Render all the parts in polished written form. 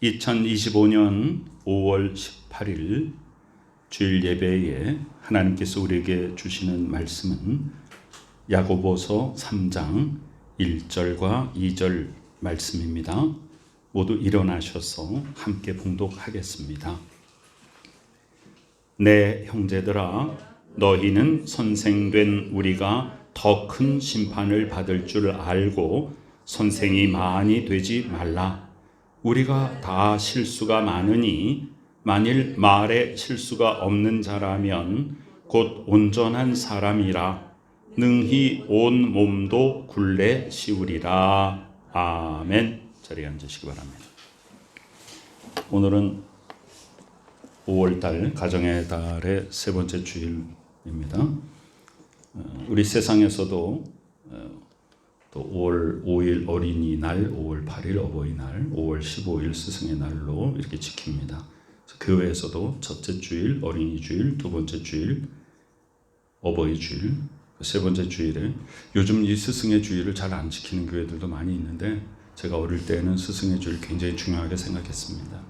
2025년 5월 18일 주일 예배에 하나님께서 우리에게 주시는 말씀은 야고보서 3장 1절과 2절 말씀입니다. 모두 일어나셔서 함께 봉독하겠습니다. 내 형제들아, 너희는 선생된 우리가 더 큰 심판을 받을 줄 알고 선생이 많이 되지 말라. 우리가 다 실수가 많으니 만일 말에 실수가 없는 자라면 곧 온전한 사람이라 능히 온 몸도 굴레 씌우리라. 아멘. 자리에 앉으시기 바랍니다. 오늘은 5월달 가정의 달의 세 번째 주일입니다. 우리 세상에서도 또 5월 5일 어린이날, 5월 8일 어버이날, 5월 15일 스승의 날로 이렇게 지킵니다. 교회에서도 첫째 주일 어린이 주일, 두 번째 주일 어버이 주일, 세 번째 주일에 요즘 이 스승의 주일을 잘 안 지키는 교회들도 많이 있는데 제가 어릴 때는 스승의 주일 굉장히 중요하게 생각했습니다.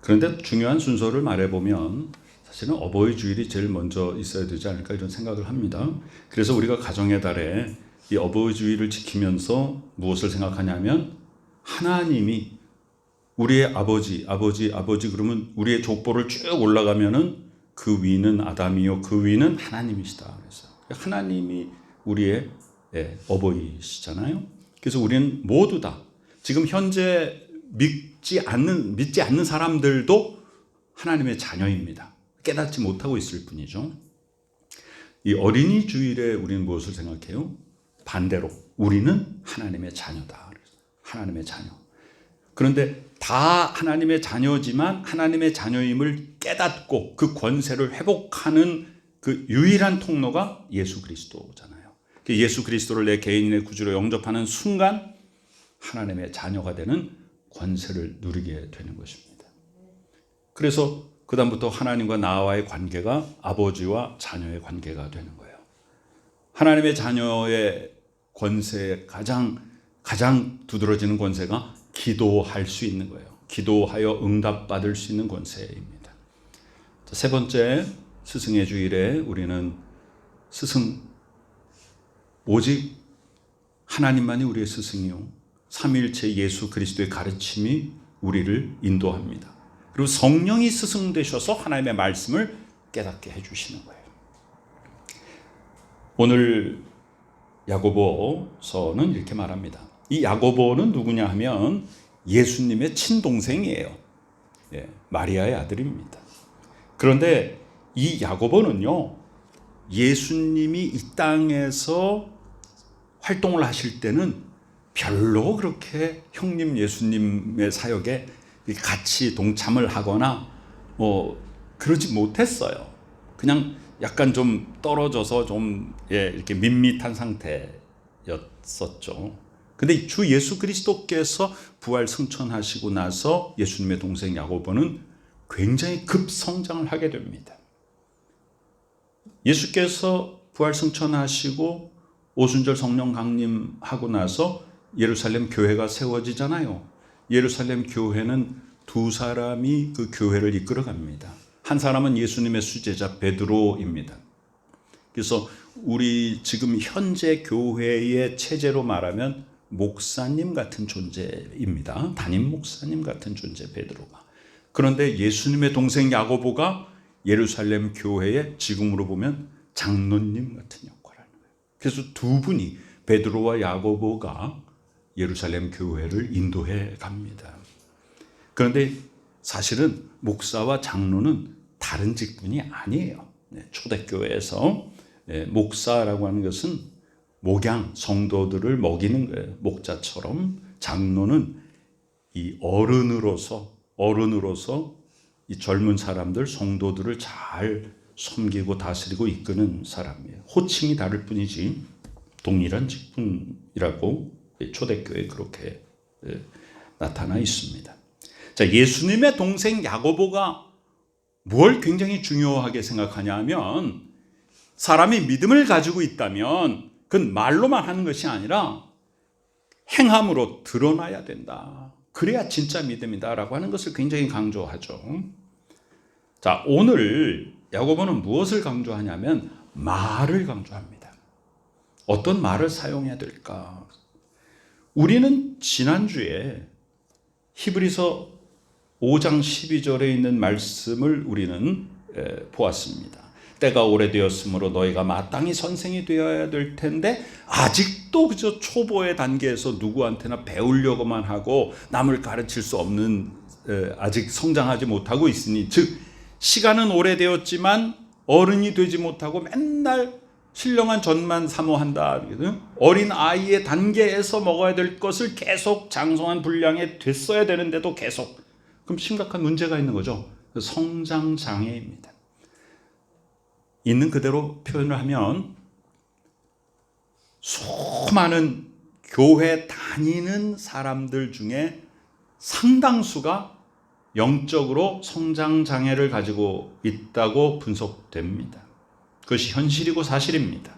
그런데 중요한 순서를 말해보면 사실은 어버이 주일이 제일 먼저 있어야 되지 않을까 이런 생각을 합니다. 그래서 우리가 가정의 달에 이 어버이 주일을 지키면서 무엇을 생각하냐면 하나님이 우리의 아버지 그러면 우리의 족보를 쭉 올라가면은 그 위는 아담이요 그 위는 하나님이시다. 그래서 하나님이 우리의 어버이시잖아요. 그래서 우리는 모두 다 지금 현재 믿지 않는 사람들도 하나님의 자녀입니다. 깨닫지 못하고 있을 뿐이죠. 이 어린이 주일에 우리는 무엇을 생각해요? 반대로 우리는 하나님의 자녀다. 하나님의 자녀. 그런데 다 하나님의 자녀지만 하나님의 자녀임을 깨닫고 그 권세를 회복하는 그 유일한 통로가 예수 그리스도잖아요. 예수 그리스도를 내 개인의 구주로 영접하는 순간 하나님의 자녀가 되는 권세를 누리게 되는 것입니다. 그래서 그 다음부터 하나님과 나와의 관계가 아버지와 자녀의 관계가 되는 거예요. 하나님의 자녀의 권세의 가장 두드러지는 권세가 기도할 수 있는 거예요. 기도하여 응답받을 수 있는 권세입니다. 세 번째 스승의 주일에 우리는 오직 하나님만이 우리의 스승이요 삼위일체 예수 그리스도의 가르침이 우리를 인도합니다. 그리고 성령이 스승 되셔서 하나님의 말씀을 깨닫게 해주시는 거예요. 오늘 야고보서는 이렇게 말합니다. 이 야고보는 누구냐 하면 예수님의 친동생이에요. 마리아의 아들입니다. 그런데 이 야고보는요, 예수님이 이 땅에서 활동을 하실 때는 별로 그렇게 형님 예수님의 사역에 같이 동참을 하거나 그러지 못했어요. 그냥 약간 좀 떨어져서 좀 이렇게 밋밋한 상태였었죠. 근데 주 예수 그리스도께서 부활 승천하시고 나서 예수님의 동생 야고보는 굉장히 급성장을 하게 됩니다. 예수께서 부활 승천하시고 오순절 성령 강림하고 나서 예루살렘 교회가 세워지잖아요. 예루살렘 교회는 두 사람이 그 교회를 이끌어갑니다. 한 사람은 예수님의 수제자 베드로입니다. 그래서 우리 지금 현재 교회의 체제로 말하면 목사님 같은 존재입니다. 담임 목사님 같은 존재 베드로가. 그런데 예수님의 동생 야고보가 예루살렘 교회의 지금으로 보면 장로님 같은 역할을 하는 거예요. 그래서 두 분이 베드로와 야고보가 예루살렘 교회를 인도해 갑니다. 그런데 사실은 목사와 장로는 다른 직분이 아니에요. 초대교회에서 목사라고 하는 것은 목양, 성도들을 먹이는 거예요. 목자처럼 장로는 이 어른으로서 이 젊은 사람들, 성도들을 잘 섬기고 다스리고 이끄는 사람이에요. 호칭이 다를 뿐이지 동일한 직분이라고 초대교회에 그렇게 나타나 있습니다. 자, 예수님의 동생 야고보가 뭘 굉장히 중요하게 생각하냐 하면 사람이 믿음을 가지고 있다면 그건 말로만 하는 것이 아니라 행함으로 드러나야 된다. 그래야 진짜 믿음이다라고 하는 것을 굉장히 강조하죠. 자, 오늘 야고보는 무엇을 강조하냐면 말을 강조합니다. 어떤 말을 사용해야 될까? 우리는 지난주에 히브리서 5장 12절에 있는 말씀을 우리는 보았습니다. 때가 오래되었으므로 너희가 마땅히 선생이 되어야 될 텐데 아직도 그저 초보의 단계에서 누구한테나 배우려고만 하고 남을 가르칠 수 없는, 아직 성장하지 못하고 있으니, 즉 시간은 오래되었지만 어른이 되지 못하고 맨날 신령한 젖만 사모한다. 어린 아이의 단계에서 먹어야 될 것을 계속 장성한 분량에 됐어야 되는데도 계속, 그럼 심각한 문제가 있는 거죠. 성장 장애입니다. 있는 그대로 표현을 하면 수많은 교회 다니는 사람들 중에 상당수가 영적으로 성장 장애를 가지고 있다고 분석됩니다. 그것이 현실이고 사실입니다.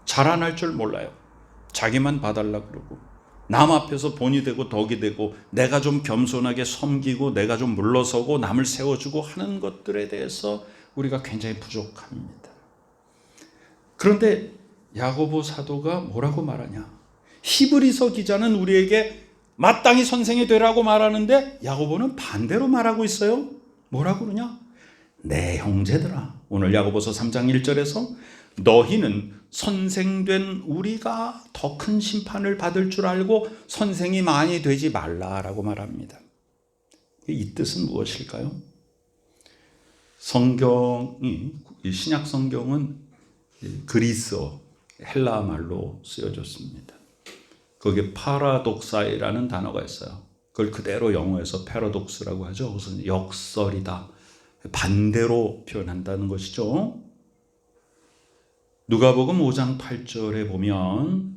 자라날 줄 몰라요. 자기만 봐달라 그러고 남 앞에서 본이 되고 덕이 되고 내가 좀 겸손하게 섬기고 내가 좀 물러서고 남을 세워주고 하는 것들에 대해서 우리가 굉장히 부족합니다. 그런데 야고보 사도가 뭐라고 말하냐? 히브리서 기자는 우리에게 마땅히 선생이 되라고 말하는데 야고보는 반대로 말하고 있어요. 뭐라고 그러냐? 내 형제들아, 오늘 야고보서 3장 1절에서 너희는 선생된 우리가 더 큰 심판을 받을 줄 알고 선생이 많이 되지 말라라고 말합니다. 이 뜻은 무엇일까요? 성경이, 신약 성경은 그리스어, 헬라 말로 쓰여졌습니다. 거기에 파라독사이라는 단어가 있어요. 그걸 그대로 영어에서 패러독스라고 하죠. 그것은 역설이다, 반대로 표현한다는 것이죠. 누가복음 5장 8절에 보면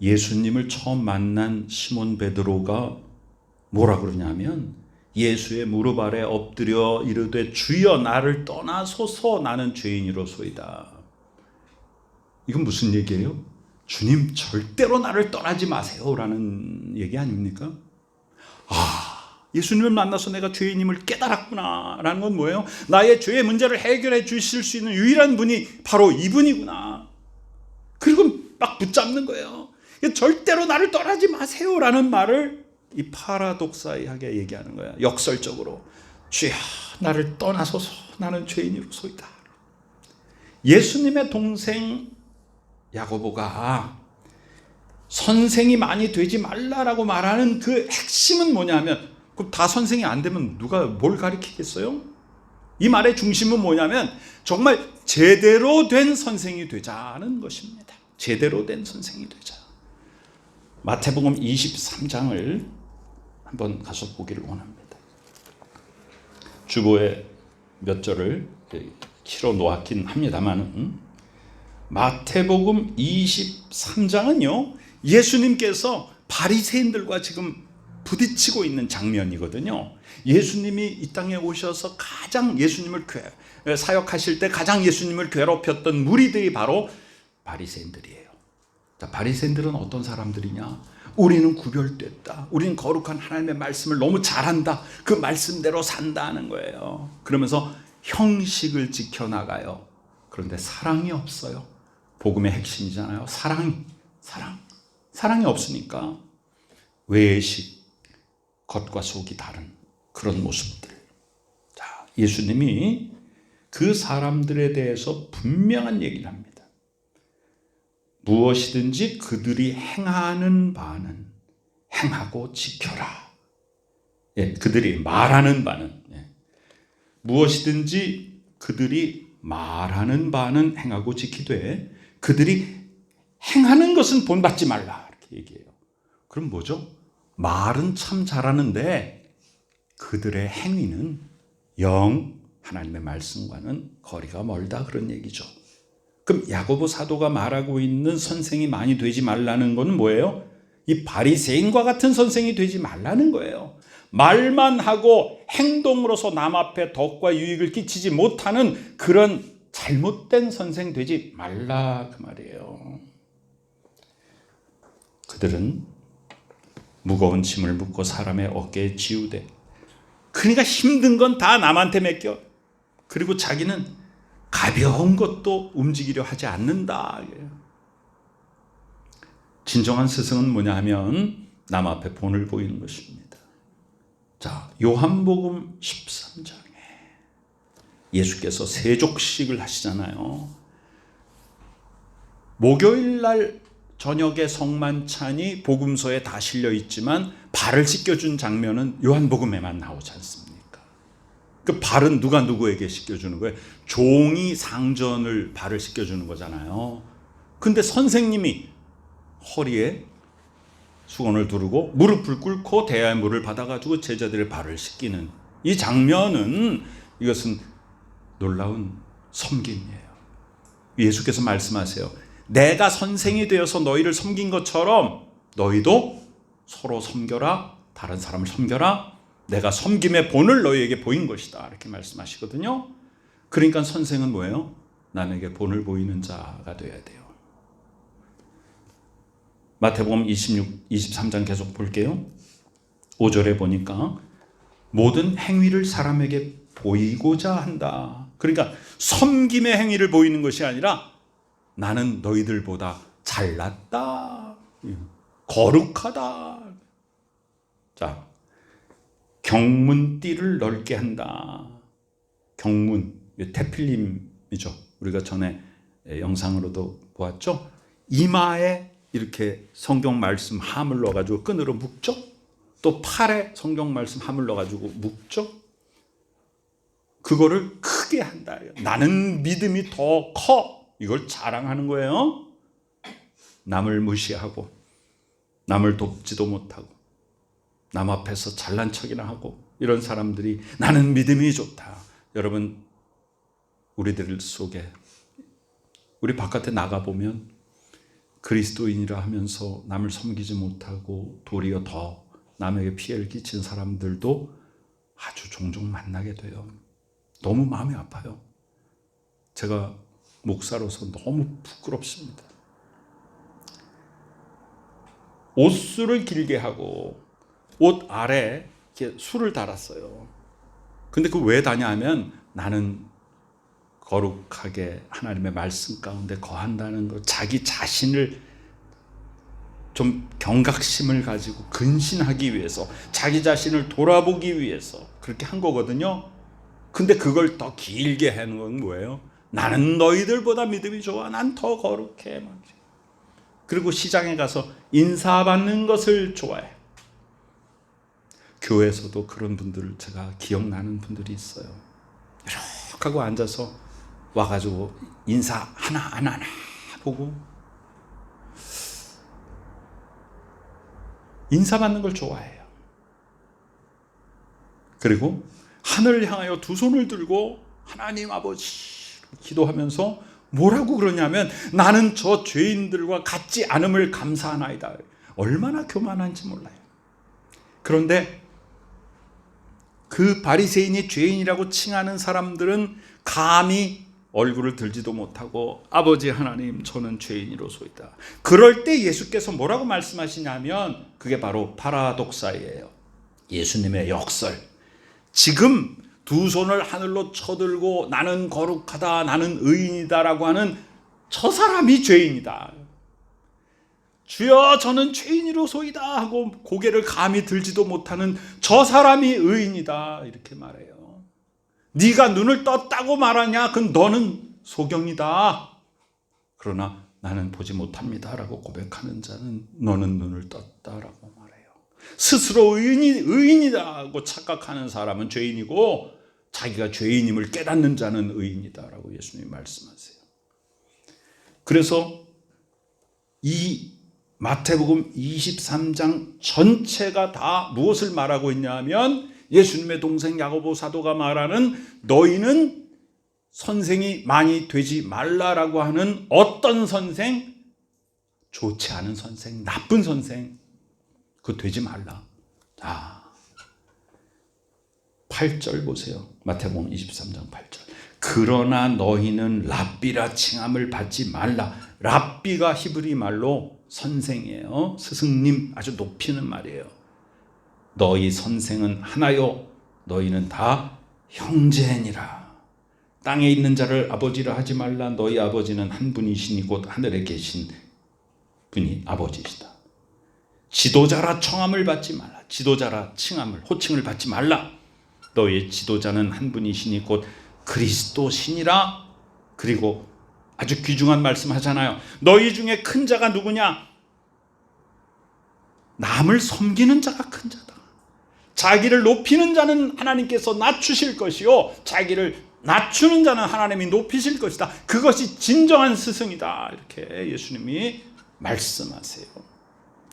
예수님을 처음 만난 시몬 베드로가 뭐라 그러냐면 예수의 무릎 아래 엎드려 이르되 주여 나를 떠나소서 나는 죄인이로소이다. 이건 무슨 얘기예요? 주님 절대로 나를 떠나지 마세요 라는 얘기 아닙니까? 예수님을 만나서 내가 죄인임을 깨달았구나 라는 건 뭐예요? 나의 죄의 문제를 해결해 주실 수 있는 유일한 분이 바로 이분이구나. 그리고 막 붙잡는 거예요. 절대로 나를 떠나지 마세요 라는 말을 이 파라독사이하게 얘기하는 거야. 역설적으로 주야 나를 떠나소서 나는 죄인이로소이다. 예수님의 동생 야고보가 선생이 많이 되지 말라라고 말하는 그 핵심은 뭐냐면, 그럼 다 선생이 안 되면 누가 뭘 가르치겠어요? 이 말의 중심은 뭐냐면 정말 제대로 된 선생이 되자는 것입니다. 제대로 된 선생이 되자. 마태복음 23장을 한번 가서 보기를 원합니다. 주보에 몇 절을 키로 놓았긴 합니다만 마태복음 23장은요 예수님께서 바리새인들과 지금 부딪히고 있는 장면이거든요. 예수님이 이 땅에 오셔서 가장 예수님을 사역하실 때 가장 예수님을 괴롭혔던 무리들이 바로 바리새인들이에요. 자, 바리새인들은 어떤 사람들이냐? 우리는 구별됐다. 우리는 거룩한 하나님의 말씀을 너무 잘한다. 그 말씀대로 산다는 거예요. 그러면서 형식을 지켜나가요. 그런데 사랑이 없어요. 복음의 핵심이잖아요. 사랑이 없으니까 외식, 겉과 속이 다른 그런 모습들. 자, 예수님이 그 사람들에 대해서 분명한 얘기를 합니다. 무엇이든지 그들이 행하는 바는 행하고 지켜라. 그들이 말하는 바는 무엇이든지 그들이 말하는 바는 행하고 지키되 그들이 행하는 것은 본받지 말라 이렇게 얘기해요. 그럼 뭐죠? 말은 참 잘하는데 그들의 행위는 영 하나님의 말씀과는 거리가 멀다 그런 얘기죠. 그럼 야고보 사도가 말하고 있는 선생이 많이 되지 말라는 건 뭐예요? 이 바리새인과 같은 선생이 되지 말라는 거예요. 말만 하고 행동으로서 남 앞에 덕과 유익을 끼치지 못하는 그런 잘못된 선생 되지 말라 그 말이에요. 그들은 무거운 짐을 묶고 사람의 어깨에 지우되. 그러니까 힘든 건 다 남한테 맡겨. 그리고 자기는 가벼운 것도 움직이려 하지 않는다. 진정한 스승은 뭐냐 하면 남 앞에 본을 보이는 것입니다. 자, 요한복음 13장에 예수께서 세족식을 하시잖아요. 목요일 날 저녁에 성만찬이 복음서에 다 실려 있지만 발을 씻겨준 장면은 요한복음에만 나오지 않습니까? 그 발은 누가 누구에게 씻겨주는 거예요? 종이 상전을 발을 씻겨주는 거잖아요. 근데 선생님이 허리에 수건을 두르고 무릎을 꿇고 대야의 물을 받아가지고 제자들의 발을 씻기는 이 장면은, 이것은 놀라운 섬김이에요. 예수께서 말씀하세요. 내가 선생이 되어서 너희를 섬긴 것처럼 너희도 서로 섬겨라. 다른 사람을 섬겨라. 내가 섬김의 본을 너희에게 보인 것이다. 이렇게 말씀하시거든요. 그러니까 선생은 뭐예요? 남에게 본을 보이는 자가 되어야 돼요. 마태복음 23장 계속 볼게요. 5절에 보니까 모든 행위를 사람에게 보이고자 한다. 그러니까 섬김의 행위를 보이는 것이 아니라 나는 너희들보다 잘났다, 거룩하다. 자, 경문띠를 넓게 한다. 경문, 테필림이죠. 우리가 전에 영상으로도 보았죠. 이마에 이렇게 성경 말씀 함을 넣어가지고 끈으로 묶죠. 또 팔에 성경 말씀 함을 넣어가지고 묶죠. 그거를 크게 한다. 나는 믿음이 더 커. 이걸 자랑하는 거예요. 남을 무시하고 남을 돕지도 못하고 남 앞에서 잘난 척이나 하고 이런 사람들이 나는 믿음이 좋다. 여러분, 우리들 속에, 우리 바깥에 나가보면 그리스도인이라 하면서 남을 섬기지 못하고 도리어 더 남에게 피해를 끼친 사람들도 아주 종종 만나게 돼요. 너무 마음이 아파요. 제가 목사로서 너무 부끄럽습니다. 옷술을 길게 하고 옷 아래 이렇게 술을 달았어요. 근데 그 왜 다냐 하면 나는 거룩하게 하나님의 말씀 가운데 거한다는 것, 자기 자신을 좀 경각심을 가지고 근신하기 위해서, 자기 자신을 돌아보기 위해서 그렇게 한 거거든요. 근데 그걸 더 길게 하는 건 뭐예요? 나는 너희들보다 믿음이 좋아. 난 더 거룩해. 그리고 시장에 가서 인사받는 것을 좋아해. 교회에서도 그런 분들 제가 기억나는 분들이 있어요. 이렇게 하고 앉아서 와가지고 인사 하나 보고 인사받는 걸 좋아해요. 그리고 하늘을 향하여 두 손을 들고 하나님 아버지 기도하면서 뭐라고 그러냐면 나는 저 죄인들과 같지 않음을 감사하나이다. 얼마나 교만한지 몰라요. 그런데 그 바리새인이 죄인이라고 칭하는 사람들은 감히 얼굴을 들지도 못하고 아버지 하나님 저는 죄인이로소이다. 그럴 때 예수께서 뭐라고 말씀하시냐면 그게 바로 파라독사이에요. 예수님의 역설. 지금 두 손을 하늘로 쳐들고 나는 거룩하다, 나는 의인이다라고 하는 저 사람이 죄인이다. 주여 저는 죄인이로소이다 하고 고개를 감히 들지도 못하는 저 사람이 의인이다 이렇게 말해요. 네가 눈을 떴다고 말하냐? 그건 너는 소경이다. 그러나 나는 보지 못합니다 라고 고백하는 자는 너는 눈을 떴다라고 말해요. 스스로 의인이다 하고 착각하는 사람은 죄인이고 자기가 죄인임을 깨닫는 자는 의인이다 라고 예수님이 말씀하세요. 그래서 이 마태복음 23장 전체가 다 무엇을 말하고 있냐면 예수님의 동생 야고보 사도가 말하는 너희는 선생이 많이 되지 말라라고 하는 어떤 선생? 좋지 않은 선생, 나쁜 선생, 그거 되지 말라. 자, 8절 보세요. 마태복음 23장 8절. 그러나 너희는 랍비라 칭함을 받지 말라. 랍비가 히브리 말로 선생이에요. 스승님 아주 높이는 말이에요. 너희 선생은 하나요 너희는 다 형제니라. 땅에 있는 자를 아버지라 하지 말라. 너희 아버지는 한 분이시니 곧 하늘에 계신 분이 아버지시다. 지도자라 청함을 받지 말라. 지도자라 칭함을 호칭을 받지 말라. 너희 지도자는 한 분이시니 곧 그리스도시니라. 그리고 아주 귀중한 말씀 하잖아요. 너희 중에 큰 자가 누구냐? 남을 섬기는 자가 큰 자다. 자기를 높이는 자는 하나님께서 낮추실 것이요 자기를 낮추는 자는 하나님이 높이실 것이다. 그것이 진정한 스승이다. 이렇게 예수님이 말씀하세요.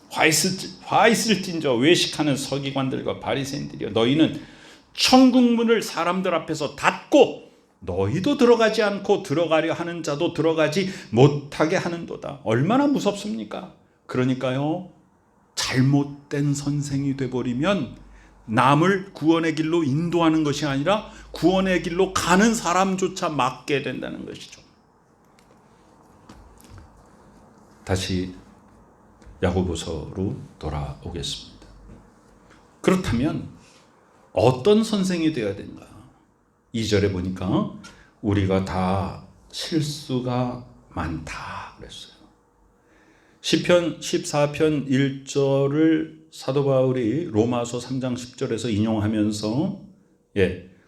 화 있을진저 외식하는 서기관들과 바리새인들이여 너희는 천국문을 사람들 앞에서 닫고 너희도 들어가지 않고 들어가려 하는 자도 들어가지 못하게 하는도다. 얼마나 무섭습니까? 그러니까요 잘못된 선생이 돼버리면 남을 구원의 길로 인도하는 것이 아니라 구원의 길로 가는 사람조차 막게 된다는 것이죠. 다시 야고보서로 돌아오겠습니다. 그렇다면 어떤 선생이 되어야 되는가? 2절에 보니까 우리가 다 실수가 많다 그랬어요. 시편 14편 1절을 사도 바울이 로마서 3장 10절에서 인용하면서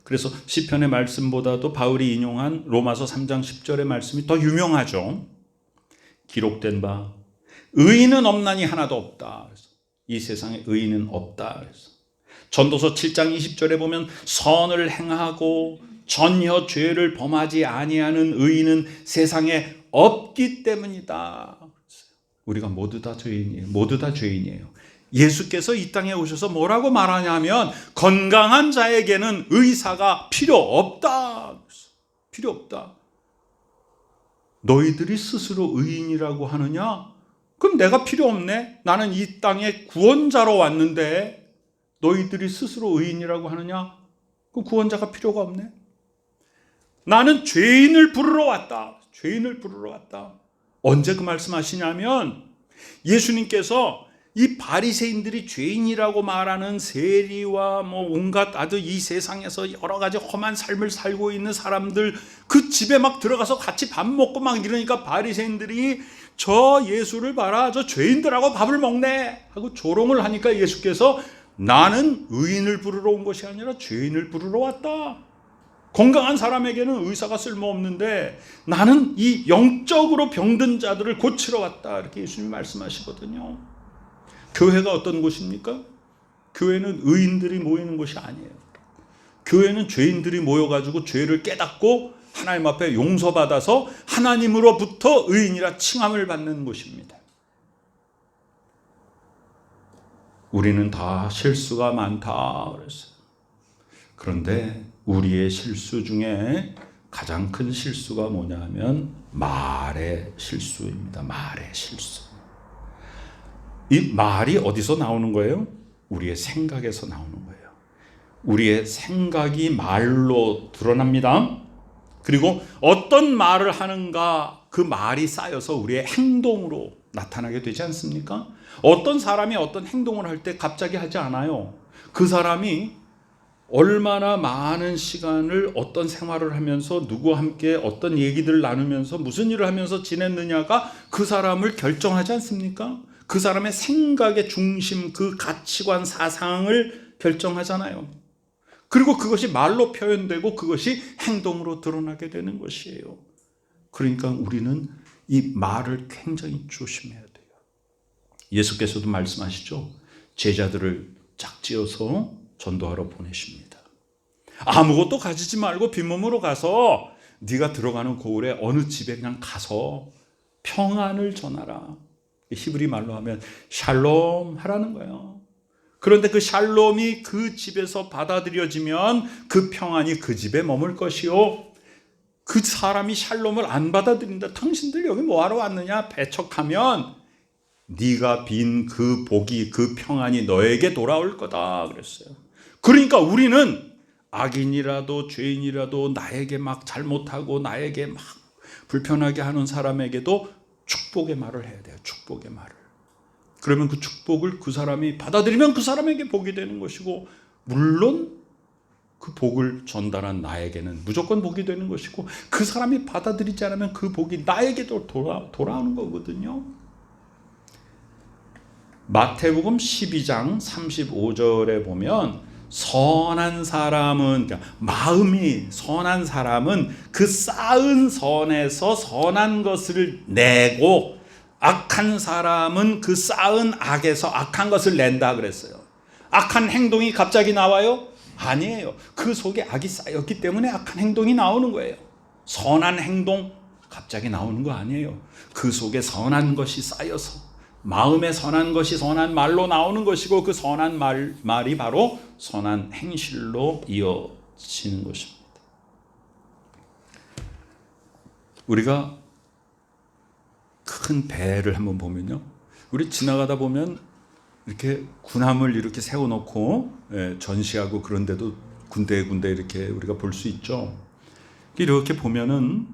그래서 시편의 말씀보다도 바울이 인용한 로마서 3장 10절의 말씀이 더 유명하죠. 기록된 바 의인은 없나니 하나도 없다. 그래서 이 세상에 의인은 없다. 그래서 전도서 7장 20절에 보면 선을 행하고 전혀 죄를 범하지 아니하는 의인은 세상에 없기 때문이다. 우리가 모두 다 죄인이에요. 모두 다 죄인이에요. 예수께서 이 땅에 오셔서 뭐라고 말하냐면 건강한 자에게는 의사가 필요 없다. 필요 없다. 너희들이 스스로 의인이라고 하느냐? 그럼 내가 필요 없네. 나는 이 땅에 구원자로 왔는데 너희들이 스스로 의인이라고 하느냐? 그 구원자가 필요가 없네. 나는 죄인을 부르러 왔다. 죄인을 부르러 왔다. 언제 그 말씀하시냐면 예수님께서 이 바리새인들이 죄인이라고 말하는 세리와 온갖 아주 이 세상에서 여러 가지 험한 삶을 살고 있는 사람들 그 집에 막 들어가서 같이 밥 먹고 막 이러니까 바리새인들이 저 예수를 봐라 저 죄인들하고 밥을 먹네 하고 조롱을 하니까 예수께서 나는 의인을 부르러 온 것이 아니라 죄인을 부르러 왔다. 건강한 사람에게는 의사가 쓸모없는데 나는 이 영적으로 병든 자들을 고치러 왔다. 이렇게 예수님이 말씀하시거든요. 교회가 어떤 곳입니까? 교회는 의인들이 모이는 곳이 아니에요. 교회는 죄인들이 모여가지고 죄를 깨닫고 하나님 앞에 용서받아서 하나님으로부터 의인이라 칭함을 받는 곳입니다. 우리는 다 실수가 많다 그랬어요. 그런데 우리의 실수 중에 가장 큰 실수가 뭐냐면 말의 실수입니다. 말의 실수. 이 말이 어디서 나오는 거예요? 우리의 생각에서 나오는 거예요. 우리의 생각이 말로 드러납니다. 그리고 어떤 말을 하는가 그 말이 쌓여서 우리의 행동으로 나타나게 되지 않습니까? 어떤 사람이 어떤 행동을 할 때 갑자기 하지 않아요. 그 사람이 얼마나 많은 시간을 어떤 생활을 하면서 누구와 함께 어떤 얘기들을 나누면서 무슨 일을 하면서 지냈느냐가 그 사람을 결정하지 않습니까? 그 사람의 생각의 중심, 그 가치관, 사상을 결정하잖아요. 그리고 그것이 말로 표현되고 그것이 행동으로 드러나게 되는 것이에요. 그러니까 우리는 이 말을 굉장히 조심해야 돼요. 예수께서도 말씀하시죠. 제자들을 짝지어서 전도하러 보내십니다. 아무것도 가지지 말고 빈몸으로 가서 네가 들어가는 고을에 어느 집에 그냥 가서 평안을 전하라. 히브리 말로 하면 샬롬 하라는 거예요. 그런데 그 샬롬이 그 집에서 받아들여지면 그 평안이 그 집에 머물 것이요. 그 사람이 샬롬을 안 받아들인다. 당신들 여기 뭐하러 왔느냐? 배척하면 네가 빈 그 복이 그 평안이 너에게 돌아올 거다 그랬어요. 그러니까 우리는 악인이라도 죄인이라도 나에게 막 잘못하고 나에게 막 불편하게 하는 사람에게도 축복의 말을 해야 돼요. 축복의 말을. 그러면 그 축복을 그 사람이 받아들이면 그 사람에게 복이 되는 것이고, 물론 그 복을 전달한 나에게는 무조건 복이 되는 것이고, 그 사람이 받아들이지 않으면 그 복이 나에게도 돌아오는 거거든요. 마태복음 12장 35절에 보면 선한 사람은, 그러니까 마음이 선한 사람은 그 쌓은 선에서 선한 것을 내고, 악한 사람은 그 쌓은 악에서 악한 것을 낸다 그랬어요. 악한 행동이 갑자기 나와요? 아니에요. 그 속에 악이 쌓였기 때문에 악한 행동이 나오는 거예요. 선한 행동 갑자기 나오는 거 아니에요. 그 속에 선한 것이 쌓여서, 마음에 선한 것이 선한 말로 나오는 것이고, 그 선한 말이 바로 선한 행실로 이어지는 것입니다. 우리가 큰 배를 한번 보면요, 우리 지나가다 보면 이렇게 군함을 이렇게 세워놓고 전시하고 그런데도 군데군데 이렇게 우리가 볼 수 있죠. 이렇게 보면은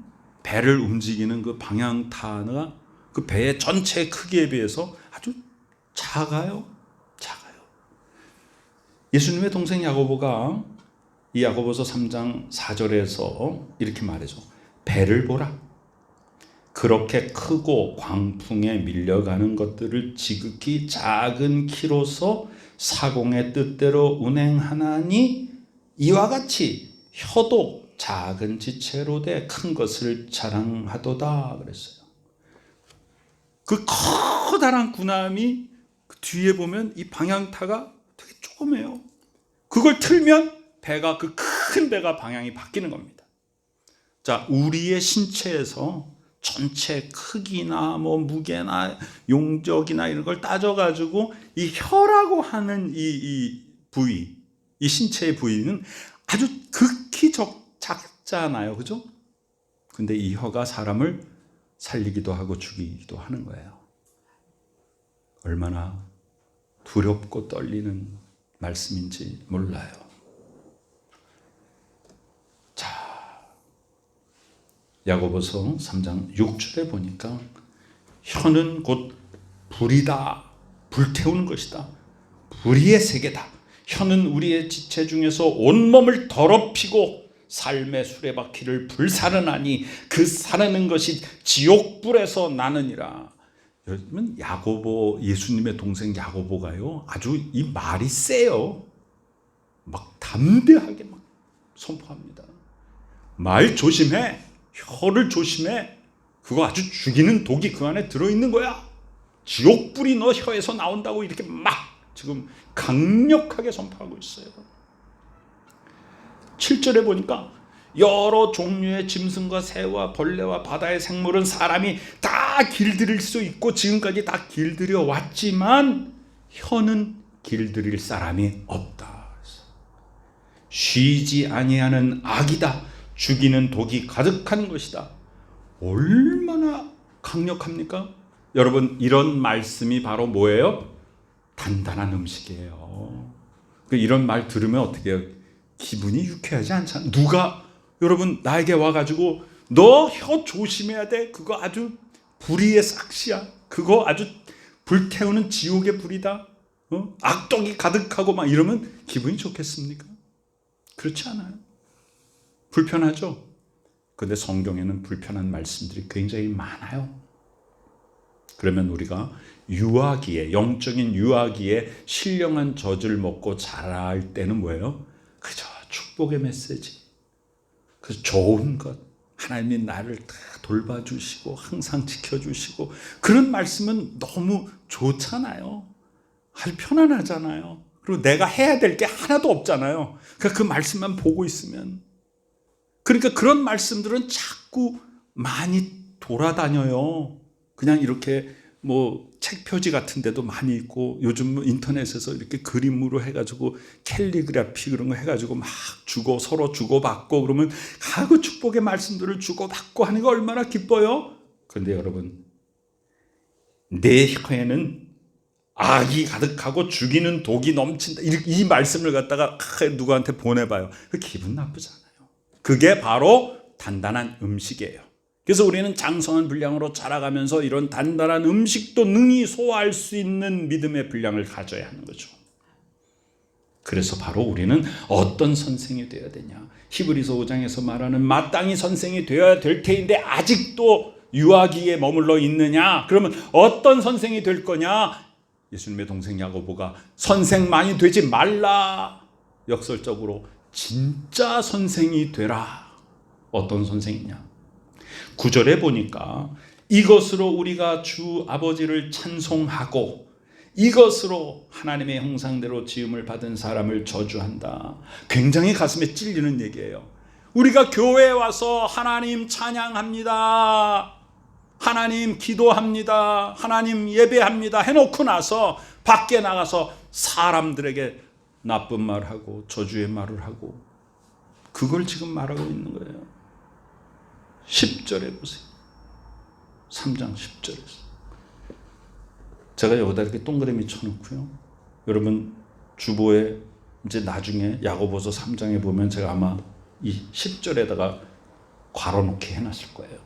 배를 움직이는 그 방향타가 그 배의 전체 크기에 비해서 아주 작아요. 예수님의 동생 야고보가 이 야고보서 3장 4절에서 이렇게 말해줘. 배를 보라. 그렇게 크고 광풍에 밀려가는 것들을 지극히 작은 키로서 사공의 뜻대로 운행하나니, 이와 같이 혀도 작은 지체로 돼 큰 것을 자랑하도다 그랬어요. 그 커다란 군함이 그 뒤에 보면 이 방향타가 되게 조그매요. 그걸 틀면 배가, 그 큰 배가 방향이 바뀌는 겁니다. 자, 우리의 신체에서 전체 크기나 뭐 무게나 용적이나 이런 걸 따져가지고 이 혀라고 하는 이 부위, 이 신체의 부위는 아주 극히 작잖아요. 그죠? 근데 이 혀가 사람을 살리기도 하고 죽이기도 하는 거예요. 얼마나 두렵고 떨리는 말씀인지 몰라요. 자, 야고보서 3장 6절에 보니까 혀는 곧 불이다, 불태우는 것이다, 불의의 세계다. 혀는 우리의 지체 중에서 온몸을 더럽히고 삶의 수레바퀴를 불사르나니 그 사르는 것이 지옥불에서 나느니라. 여러분, 야고보, 예수님의 동생 야고보가요, 아주 이 말이 세요. 막 담대하게 막 선포합니다. 말 조심해. 혀를 조심해. 그거 아주 죽이는 독이 그 안에 들어있는 거야. 지옥불이 너 혀에서 나온다고 이렇게 막 지금 강력하게 선포하고 있어요. 7절에 보니까 여러 종류의 짐승과 새와 벌레와 바다의 생물은 사람이 다 길들일 수 있고 지금까지 다 길들여 왔지만 혀는 길들일 사람이 없다. 쉬지 아니하는 악이다. 죽이는 독이 가득한 것이다. 얼마나 강력합니까? 여러분, 이런 말씀이 바로 뭐예요? 단단한 음식이에요. 이런 말 들으면 어떻게 해요? 기분이 유쾌하지 않잖아요. 누가 여러분 나에게 와가지고 너 혀 조심해야 돼. 그거 아주 불의의 싹시야. 그거 아주 불태우는 지옥의 불이다. 악독이 가득하고 막 이러면 기분이 좋겠습니까? 그렇지 않아요. 불편하죠. 그런데 성경에는 불편한 말씀들이 굉장히 많아요. 그러면 우리가 유아기에, 영적인 유아기에 신령한 젖을 먹고 자랄 때는 뭐예요? 그저 축복의 메시지, 그 좋은 것, 하나님이 나를 다 돌봐주시고 항상 지켜주시고, 그런 말씀은 너무 좋잖아요. 아주 편안하잖아요. 그리고 내가 해야 될 게 하나도 없잖아요. 그러니까 그 말씀만 보고 있으면. 그러니까 그런 말씀들은 자꾸 많이 돌아다녀요. 그냥 이렇게 뭐 책표지 같은 데도 많이 있고, 요즘 인터넷에서 이렇게 그림으로 해가지고 캘리그라피 그런 거 해가지고 막 서로 주고받고, 그러면 그 축복의 말씀들을 주고받고 하는 거 얼마나 기뻐요. 그런데 여러분, 내 혀에는 악이 가득하고 죽이는 독이 넘친다, 이 말씀을 갖다가 누구한테 보내봐요. 기분 나쁘잖아요. 그게 바로 단단한 음식이에요. 그래서 우리는 장성한 분량으로 자라가면서 이런 단단한 음식도 능히 소화할 수 있는 믿음의 분량을 가져야 하는 거죠. 그래서 바로 우리는 어떤 선생이 되어야 되냐, 히브리서 5장에서 말하는 마땅히 선생이 되어야 될 테인데 아직도 유아기에 머물러 있느냐, 그러면 어떤 선생이 될 거냐. 예수님의 동생 야고보가 선생만이 되지 말라, 역설적으로 진짜 선생이 되라. 어떤 선생이냐, 9절에 보니까 이것으로 우리가 주 아버지를 찬송하고 이것으로 하나님의 형상대로 지음을 받은 사람을 저주한다. 굉장히 가슴에 찔리는 얘기예요. 우리가 교회에 와서 하나님 찬양합니다, 하나님 기도합니다, 하나님 예배합니다 해놓고 나서 밖에 나가서 사람들에게 나쁜 말하고 저주의 말을 하고, 그걸 지금 말하고 있는 거예요. 10절에 보세요. 3장 10절에서 제가 여기다 이렇게 동그라미 쳐놓고요, 여러분 주보에 이제 나중에 야고보서 3장에 보면 제가 아마 이 10절에다가 괄호놓게 해놨을 거예요.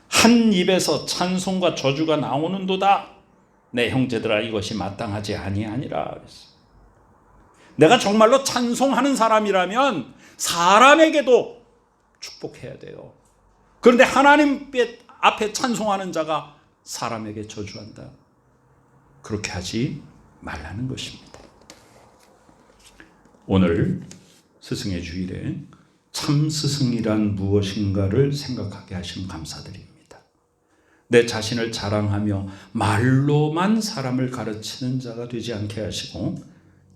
한 입에서 찬송과 저주가 나오는도다. 내 형제들아, 이것이 마땅하지 아니하니라. 내가 정말로 찬송하는 사람이라면 사람에게도 축복해야 돼요. 그런데 하나님 앞에 찬송하는 자가 사람에게 저주한다. 그렇게 하지 말라는 것입니다. 오늘 스승의 주일에 참 스승이란 무엇인가를 생각하게 하심 감사드립니다. 내 자신을 자랑하며 말로만 사람을 가르치는 자가 되지 않게 하시고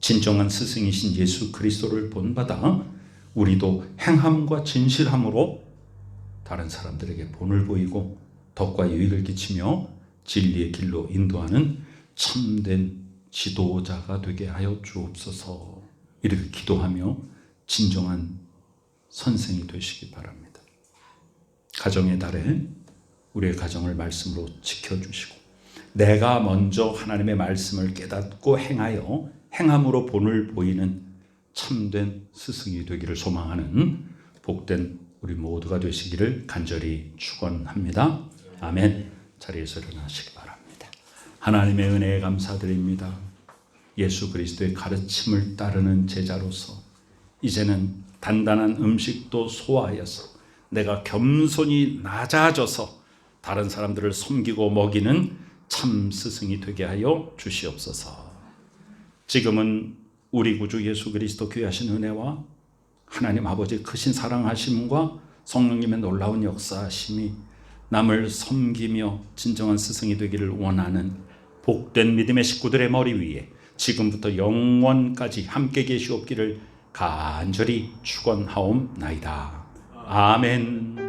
진정한 스승이신 예수 그리스도를 본받아 우리도 행함과 진실함으로 다른 사람들에게 본을 보이고 덕과 유익을 끼치며 진리의 길로 인도하는 참된 지도자가 되게 하여 주옵소서. 이렇게 기도하며 진정한 선생이 되시기 바랍니다. 가정의 달에 우리의 가정을 말씀으로 지켜주시고 내가 먼저 하나님의 말씀을 깨닫고 행하여 행함으로 본을 보이는 참된 스승이 되기를 소망하는 복된 우리 모두가 되시기를 간절히 축원합니다. 아멘. 자리에서 일어나시기 바랍니다. 하나님의 은혜에 감사드립니다. 예수 그리스도의 가르침을 따르는 제자로서 이제는 단단한 음식도 소화하여서 내가 겸손히 낮아져서 다른 사람들을 섬기고 먹이는 참 스승이 되게 하여 주시옵소서. 지금은 우리 구주 예수 그리스도 귀하신 은혜와 하나님 아버지 크신 사랑하심과 성령님의 놀라운 역사하심이 남을 섬기며 진정한 스승이 되기를 원하는 복된 믿음의 식구들의 머리 위에 지금부터 영원까지 함께 계시옵기를 간절히 축원하옵나이다. 아멘.